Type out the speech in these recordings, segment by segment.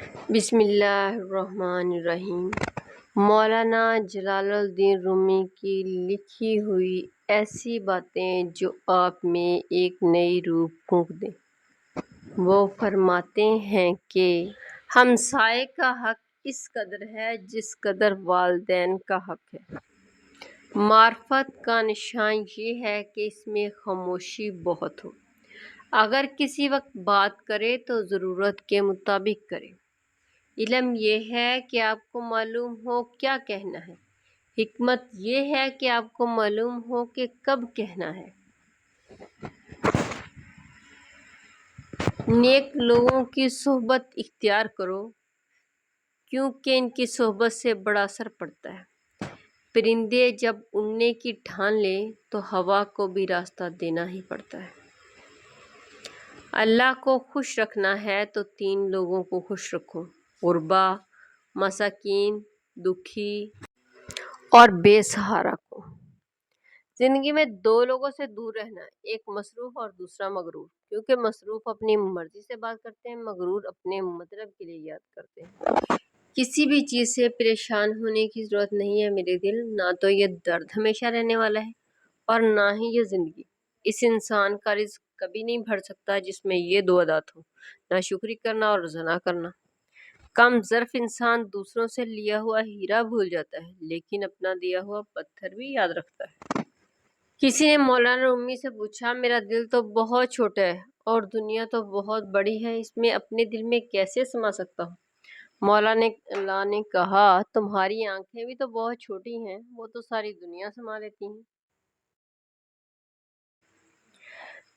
بسم اللہ الرحمن الرحیم۔ مولانا جلال الدین رومی کی لکھی ہوئی ایسی باتیں جو آپ میں ایک نئی روح پھونک دیں۔ وہ فرماتے ہیں کہ ہمسائے کا حق اس قدر ہے جس قدر والدین کا حق ہے۔ معرفت کا نشان یہ ہے کہ اس میں خاموشی بہت ہو۔ اگر کسی وقت بات کرے تو ضرورت کے مطابق کرے۔ علم یہ ہے کہ آپ کو معلوم ہو کیا کہنا ہے۔ حکمت یہ ہے کہ آپ کو معلوم ہو کہ کب کہنا ہے۔ نیک لوگوں کی صحبت اختیار کرو کیونکہ ان کی صحبت سے بڑا اثر پڑتا ہے۔ پرندے جب اڑنے کی ٹھان لیں تو ہوا کو بھی راستہ دینا ہی پڑتا ہے۔ اللہ کو خوش رکھنا ہے تو 3 لوگوں کو خوش رکھو: غربا، مساکین، دکھی اور بے سہارا کو۔ زندگی میں 2 لوگوں سے دور رہنا، ایک مصروف اور دوسرا مغرور، کیونکہ مصروف اپنی مرضی سے بات کرتے ہیں، مغرور اپنے مطلب کے لیے یاد کرتے ہیں۔ کسی بھی چیز سے پریشان ہونے کی ضرورت نہیں ہے میرے دل، نہ تو یہ درد ہمیشہ رہنے والا ہے اور نہ ہی یہ زندگی۔ اس انسان کا رزق کبھی نہیں بھر سکتا جس میں یہ 2 عادات ہوں: ناشکری کرنا اور رضا نہ کرنا۔ کم ظرف انسان دوسروں سے لیا ہوا ہیرا بھول جاتا ہے لیکن اپنا دیا ہوا پتھر بھی یاد رکھتا ہے۔ کسی نے مولانا رومی سے پوچھا، میرا دل تو بہت چھوٹا ہے اور دنیا تو بہت بڑی ہے، اس میں اپنے دل میں کیسے سما سکتا ہوں؟ مولانا نے کہا، تمہاری آنکھیں بھی تو بہت چھوٹی ہیں، وہ تو ساری دنیا سما لیتی ہیں۔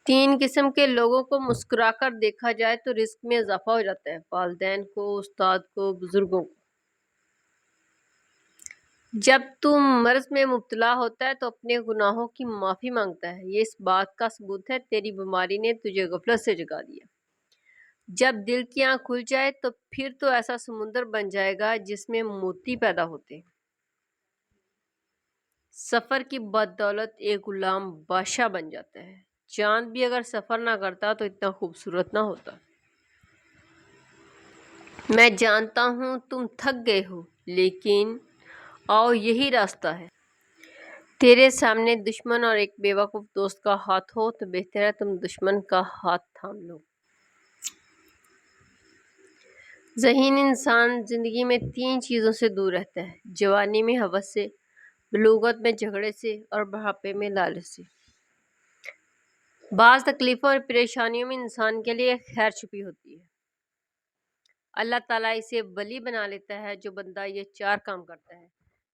3 قسم کے لوگوں کو مسکرا کر دیکھا جائے تو رزق میں اضافہ ہو جاتا ہے: والدین کو، استاد کو، بزرگوں کو۔ جب تو مرض میں مبتلا ہوتا ہے تو اپنے گناہوں کی معافی مانگتا ہے، یہ اس بات کا ثبوت ہے تیری بیماری نے تجھے غفلت سے جگا دیا۔ جب دل کی آنکھ کھل جائے تو پھر تو ایسا سمندر بن جائے گا جس میں موتی پیدا ہوتے ہیں۔ سفر کی بدولت ایک غلام بادشاہ بن جاتا ہے۔ چاند بھی اگر سفر نہ کرتا تو اتنا خوبصورت نہ ہوتا۔ میں جانتا ہوں تم تھک گئے ہو، لیکن آؤ یہی راستہ ہے۔ تیرے سامنے دشمن اور ایک بے وقوف دوست کا ہاتھ ہو تو بہتر ہے تم دشمن کا ہاتھ تھام لو۔ ذہین انسان زندگی میں 3 چیزوں سے دور رہتا ہے: جوانی میں ہوس سے، بلوغت میں جھگڑے سے اور بڑھاپے میں لالچ سے۔ بعض تکلیفوں اور پریشانیوں میں انسان کے لیے خیر چھپی ہوتی ہے۔ اللہ تعالیٰ اسے ولی بنا لیتا ہے جو بندہ یہ 4 کام کرتا ہے: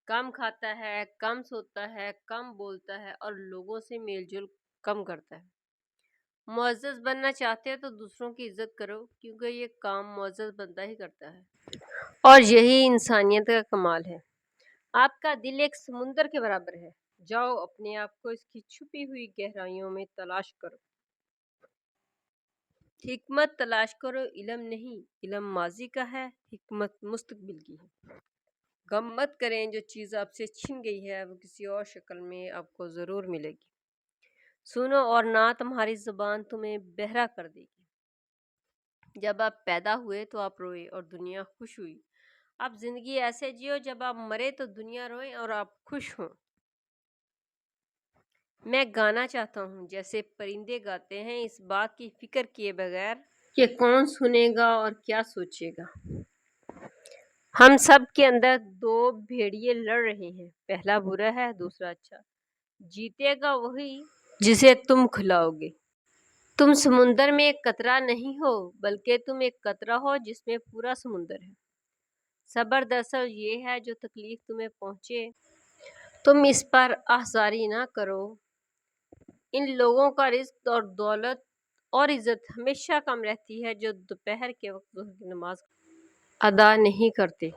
کم کھاتا ہے، کم سوتا ہے، کم بولتا ہے اور لوگوں سے میل جول کم کرتا ہے۔ معزز بننا چاہتے ہو تو دوسروں کی عزت کرو کیونکہ یہ کام معزز بندہ ہی کرتا ہے اور یہی انسانیت کا کمال ہے۔ آپ کا دل ایک سمندر کے برابر ہے، جاؤ اپنے آپ کو اس کی چھپی ہوئی گہرائیوں میں تلاش کرو۔ حکمت تلاش کرو، علم نہیں۔ علم ماضی کا ہے، حکمت مستقبل کی ہے۔ غم مت کریں، جو چیز آپ سے چھن گئی ہے وہ کسی اور شکل میں آپ کو ضرور ملے گی۔ سنو اور نہ تمہاری زبان تمہیں بہرا کر دے گی۔ جب آپ پیدا ہوئے تو آپ روئے اور دنیا خوش ہوئی۔ آپ زندگی ایسے جیو جب آپ مرے تو دنیا روئے اور آپ خوش ہوں۔ میں گانا چاہتا ہوں جیسے پرندے گاتے ہیں، اس بات کی فکر کیے بغیر کہ کون سنے گا اور کیا سوچے گا۔ ہم سب کے اندر 2 بھیڑیے لڑ رہے ہیں، پہلا برا ہے، دوسرا اچھا۔ جیتے گا وہی جسے تم کھلاؤ گے۔ تم سمندر میں ایک قطرہ نہیں ہو بلکہ تم ایک قطرہ ہو جس میں پورا سمندر ہے۔ صبر دراصل یہ ہے جو تکلیف تمہیں پہنچے تم اس پر آہذاری نہ کرو۔ ان لوگوں کا رزق اور دولت اور عزت ہمیشہ کم رہتی ہے جو دوپہر کے وقت ظہر کی نماز ادا نہیں کرتے۔